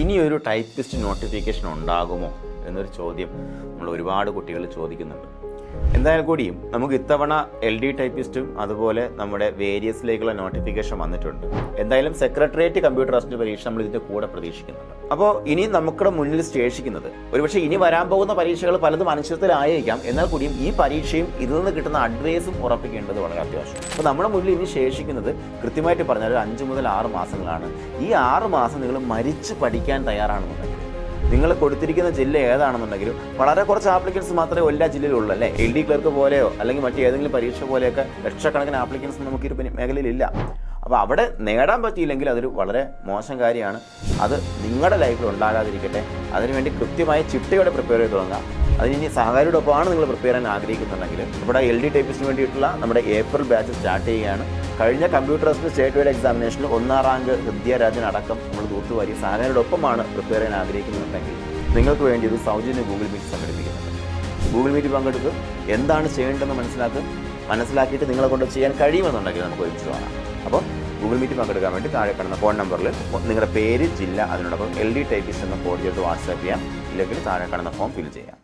ഇനിയൊരു typist notification ഉണ്ടാകുമോ എന്നൊരു ചോദ്യം നമ്മൾ ഒരുപാട് കുട്ടികൾ ചോദിക്കുന്നുണ്ട്. എന്തായാലും കൂടിയും നമുക്ക് ഇത്തവണ LD ടൈപ്പിസ്റ്റും അതുപോലെ നമ്മുടെ വേരിയസിലേക്കുള്ള നോട്ടിഫിക്കേഷൻ വന്നിട്ടുണ്ട്. എന്തായാലും സെക്രട്ടേറിയറ്റ് കമ്പ്യൂട്ടർ അസിസ്റ്റന്റ് പരീക്ഷ നമ്മൾ ഇതിന്റെ കൂടെ പ്രതീക്ഷിക്കുന്നുണ്ട്. അപ്പോൾ ഇനി നമ്മുടെ മുന്നിൽ ശേഷിക്കുന്നത് ഒരുപക്ഷെ ഇനി വരാൻ പോകുന്ന പരീക്ഷകൾ പലതും അനിശ്ചിതത്തിലായേക്കാം. എന്നാൽ കൂടിയും ഈ പരീക്ഷയും ഇതിൽ നിന്ന് കിട്ടുന്ന അഡ്വൈസും ഉറപ്പിക്കേണ്ടത് വളരെ അത്യാവശ്യം. അപ്പോൾ നമ്മുടെ മുന്നിൽ ഇനി ശേഷിക്കുന്നത് കൃത്യമായിട്ട് പറഞ്ഞാൽ 5 മുതൽ 6 മാസങ്ങളാണ്. ഈ 6 മാസം നിങ്ങൾ മരിച്ച് പഠിക്കാൻ തയ്യാറാണെന്നുണ്ടെങ്കിൽ, നിങ്ങൾ കൊടുത്തിരിക്കുന്ന ജില്ല ഏതാണെന്നുണ്ടെങ്കിലും വളരെ കുറച്ച് ആപ്ലിക്കൻസ് മാത്രമേ എല്ലാ ജില്ലയിലുള്ളൂ അല്ലേ. LD ക്ലർക്ക് പോലെയോ അല്ലെങ്കിൽ മറ്റേതെങ്കിലും പരീക്ഷ പോലെയൊക്കെ ലക്ഷക്കണക്കിന് ആപ്ലിക്കൻസ് നമുക്ക് ഈ മേഖലയിലില്ല. അപ്പോൾ അവിടെ നേടാൻ പറ്റിയില്ലെങ്കിൽ അതൊരു വളരെ മോശം കാര്യമാണ്. അത് നിങ്ങളുടെ ലൈഫിൽ ഉണ്ടാകാതിരിക്കട്ടെ. അതിനുവേണ്ടി കൃത്യമായ ചിട്ടയോടെ പ്രിപ്പയർ ചെയ്ത് തുടങ്ങുക. അതിനി സഹകാരിയുടെ ഒപ്പമാണ് നിങ്ങൾ പ്രിപ്പയർ ചെയ്യാൻ ആഗ്രഹിക്കുന്നുണ്ടെങ്കിൽ നമ്മുടെ LD ടൈപ്പിസ്റ്റിന് വേണ്ടിയിട്ടുള്ള നമ്മുടെ ഏപ്രിൽ ബാച്ച് സ്റ്റാർട്ട് ചെയ്യുകയാണ്. കഴിഞ്ഞ കമ്പ്യൂട്ടർ അസിസ്റ്റന്റ് സ്റ്റേറ്റ് വൈഡ് എക്സാമിനേഷനിൽ 1ാം റാങ്ക് ഹൃദ്യരാജൻ അടക്കം നമ്മൾ തൂത്തുവാരി സഹകാരിയുടെ ഒപ്പമാണ് പ്രിപ്പയർ ചെയ്യാൻ ആഗ്രഹിക്കുന്നുണ്ടെങ്കിൽ നിങ്ങൾക്ക് വേണ്ടി ഒരു സൗജന്യ ഗൂഗിൾ മീറ്റ് സംഘടിപ്പിക്കുന്നുണ്ട്. ഗൂഗിൾ മീറ്റ് പങ്കെടുത്ത് എന്താണ് ചെയ്യേണ്ടതെന്ന് മനസ്സിലാക്കിയിട്ട് നിങ്ങളെ കൊണ്ട് ചെയ്യാൻ കഴിയുമെന്നുണ്ടെങ്കിൽ നമുക്ക് ഒരുമിച്ച് കാണാം. അപ്പോൾ ഗൂഗിൾ മീറ്റ് പങ്കെടുക്കാൻ വേണ്ടി താഴെ കാണുന്ന ഫോൺ നമ്പറിൽ നിങ്ങളുടെ പേര്, ജില്ല, അതിനോടൊപ്പം LD ടൈപ്പിസ്റ്റ് എന്ന കോഡ് ചെയ്ത് വാട്സാപ്പ് ചെയ്യാം. ഇല്ലെങ്കിൽ താഴെ കാണുന്ന ഫോം ഫിൽ ചെയ്യാം.